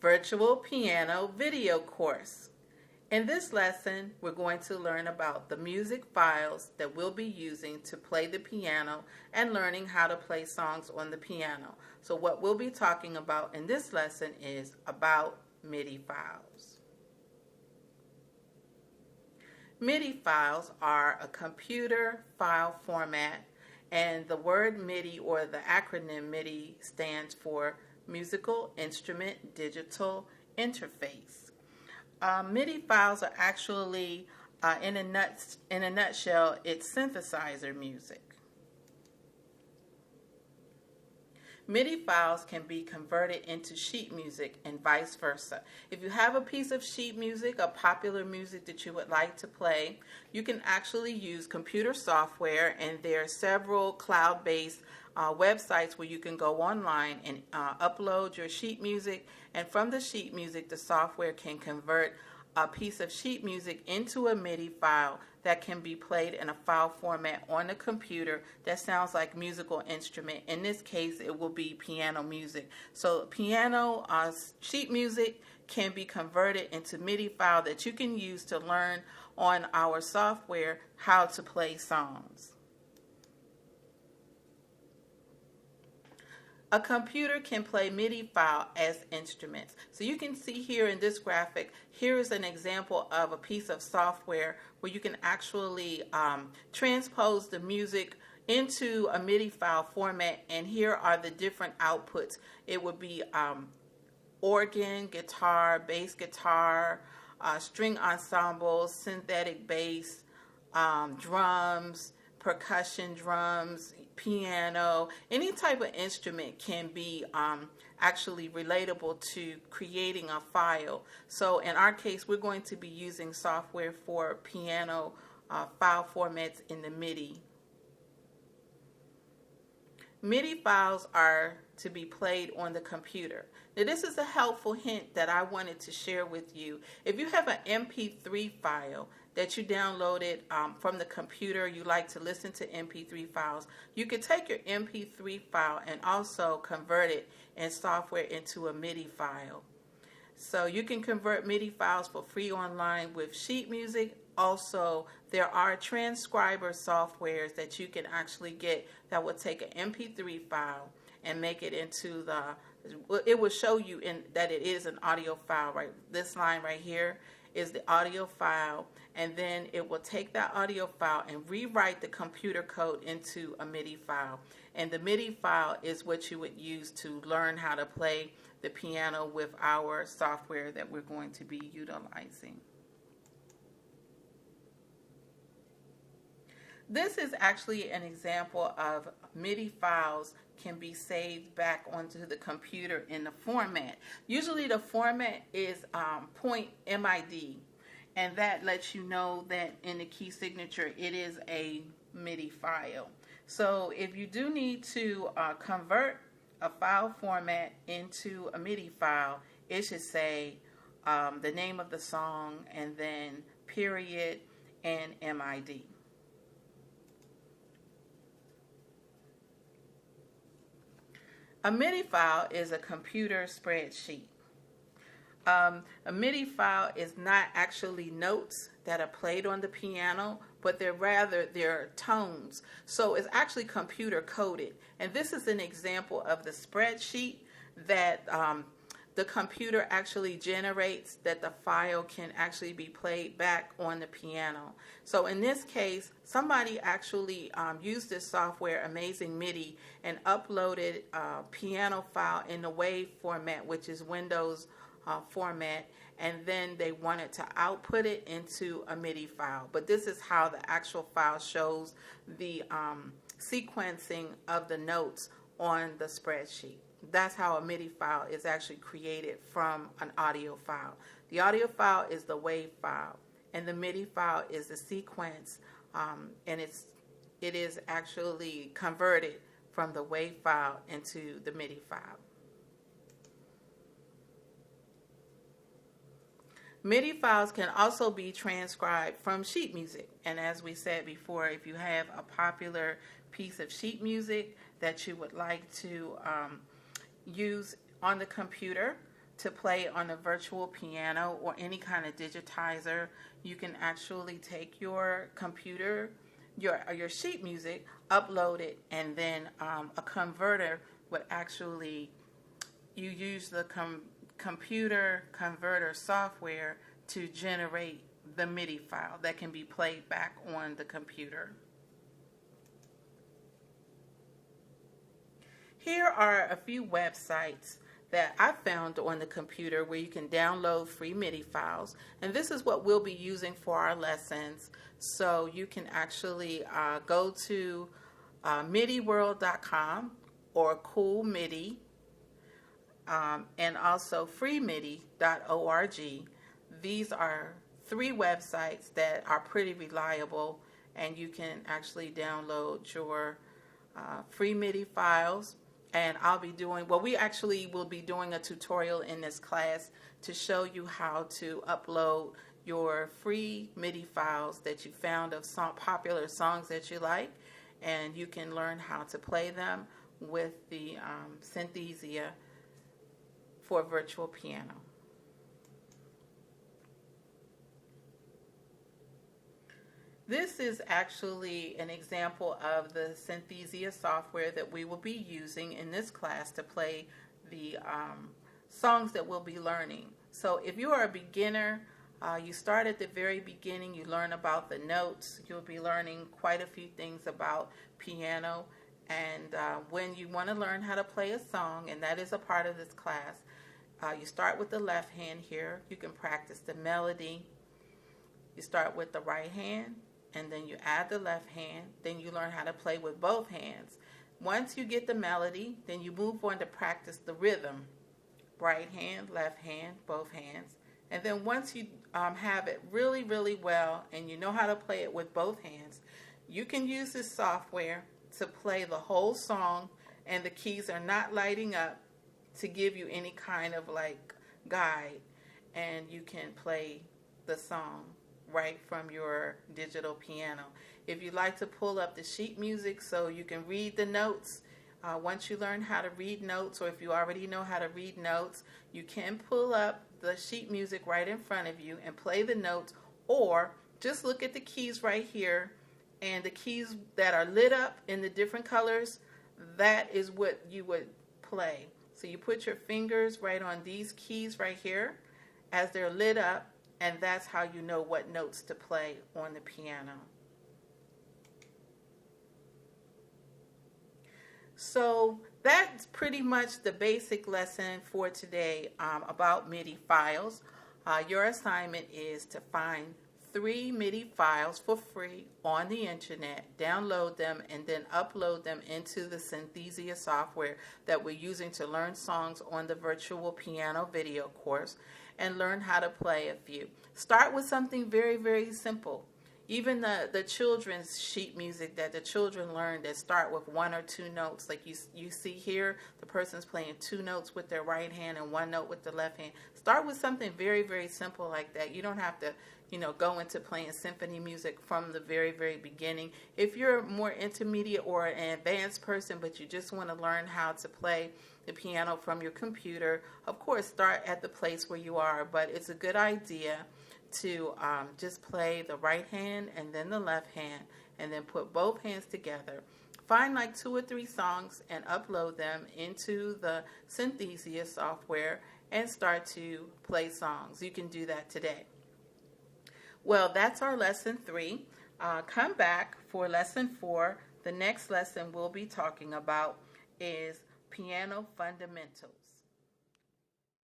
Virtual Piano Video Course. In this lesson, we're going to learn about the music files that we'll be using to play the piano and learning how to play songs on the piano. So what we'll be talking about in this lesson is about Midi files. Midi files are a computer file format, and the word Midi, or the acronym Midi, stands for Musical Instrument Digital Interface. Midi files are actually, in a nutshell, it's synthesizer music. Midi files can be converted into sheet music and vice versa. If you have a piece of sheet music, a popular music that you would like to play, you can actually use computer software, and there are several cloud-based websites where you can go online and upload your sheet music, and from the sheet music the software can convert a piece of sheet music into a Midi file that can be played in a file format on the computer that sounds like musical instrument. In this case, it will be piano music. So piano sheet music can be converted into Midi file that you can use to learn on our software how to play songs. A computer can play Midi file as instruments. So you can see here in this graphic, here is an example of a piece of software where you can actually transpose the music into a Midi file format, and here are the different outputs. It would be organ, guitar, bass guitar, string ensembles, synthetic bass, drums, percussion drums, piano, any type of instrument can be actually relatable to creating a file. So in our case, we're going to be using software for piano file formats in the Midi. Midi files are to be played on the computer. Now, this is a helpful hint that I wanted to share with you. If you have an MP3 file that you downloaded from the computer, you like to listen to MP3 files, you can take your MP3 file and also convert it in software into a Midi file. So you can convert Midi files for free online with sheet music. Also, there are transcriber softwares that you can actually get that will take an MP3 file and make it into it will show you that it is an audio file. Right, this line right here is the audio file, and then it will take that audio file and rewrite the computer code into a Midi file. And the Midi file is what you would use to learn how to play the piano with our software that we're going to be utilizing. This is actually an example of Midi files can be saved back onto the computer in the format. Usually the format is .mid, and that lets you know that in the key signature it is a Midi file. So if you do need to convert a file format into a Midi file, it should say the name of the song and then period and MID. A Midi file is a computer spreadsheet. A Midi file is not actually notes that are played on the piano, but they're tones. So it's actually computer coded. And this is an example of the spreadsheet that the computer actually generates, that the file can actually be played back on the piano. So in this case, somebody actually used this software, Amazing Midi, and uploaded a piano file in the WAV format, which is Windows format, and then they wanted to output it into a Midi file. But this is how the actual file shows the sequencing of the notes on the spreadsheet. That's how a Midi file is actually created from an audio file. The audio file is the WAV file, and the Midi file is the sequence, and it is actually converted from the WAV file into the Midi file. Midi files can also be transcribed from sheet music, and as we said before, if you have a popular piece of sheet music that you would like to use on the computer, to play on a virtual piano or any kind of digitizer, you can actually take your computer, your sheet music, upload it, and then a converter would actually, you use the computer converter software to generate the MIDI file that can be played back on the computer. Here are a few websites that I found on the computer where you can download free MIDI files, and this is what we'll be using for our lessons. So you can actually go to midiworld.com or Cool MIDI, and also freemidi.org. These are 3 websites that are pretty reliable, and you can actually download your free MIDI files. And I'll be doing, well, we actually will be doing a tutorial in this class to show you how to upload your free MIDI files that you found of popular songs that you like, and you can learn how to play them with the Synthesia for virtual piano. This is actually an example of the Synthesia software that we will be using in this class to play the songs that we'll be learning. So if you are a beginner, you start at the very beginning, you learn about the notes. You'll be learning quite a few things about piano. And when you want to learn how to play a song, and that is a part of this class, you start with the left hand here. You can practice the melody. You start with the right hand, and then you add the left hand. Then you learn how to play with both hands. Once you get the melody, then you move on to practice the rhythm. Right hand, left hand, both hands. And then once you have it really, really well, and you know how to play it with both hands, you can use this software to play the whole song, and the keys are not lighting up to give you any kind of like guide, and you can play the song right from your digital piano. If you'd like to pull up the sheet music so you can read the notes, once you learn how to read notes, or if you already know how to read notes, you can pull up the sheet music right in front of you and play the notes, or just look at the keys right here, and the keys that are lit up in the different colors, that is what you would play. So you put your fingers right on these keys right here as they're lit up, and that's how you know what notes to play on the piano. So that's pretty much the basic lesson for today about MIDI files. Your assignment is to find 3 MIDI files for free on the internet, download them, and then upload them into the Synthesia software that we're using to learn songs on the virtual piano video course, and learn how to play a few. Start with something very, very simple. Even the children's sheet music that the children learn that start with 1 or 2 notes, like you see here, the person's playing 2 notes with their right hand and 1 note with the left hand. Start with something very, very simple like that. You don't have to, go into playing symphony music from the very, very beginning. If you're more intermediate or an advanced person, but you just want to learn how to play the piano from your computer, of course, start at the place where you are. But it's a good idea to just play the right hand and then the left hand, and then put both hands together. Find like 2 or 3 songs and upload them into the Synthesia software and start to play songs. You can do that today. Well, that's our lesson 3. Come back for lesson 4. The next lesson we'll be talking about is piano fundamentals.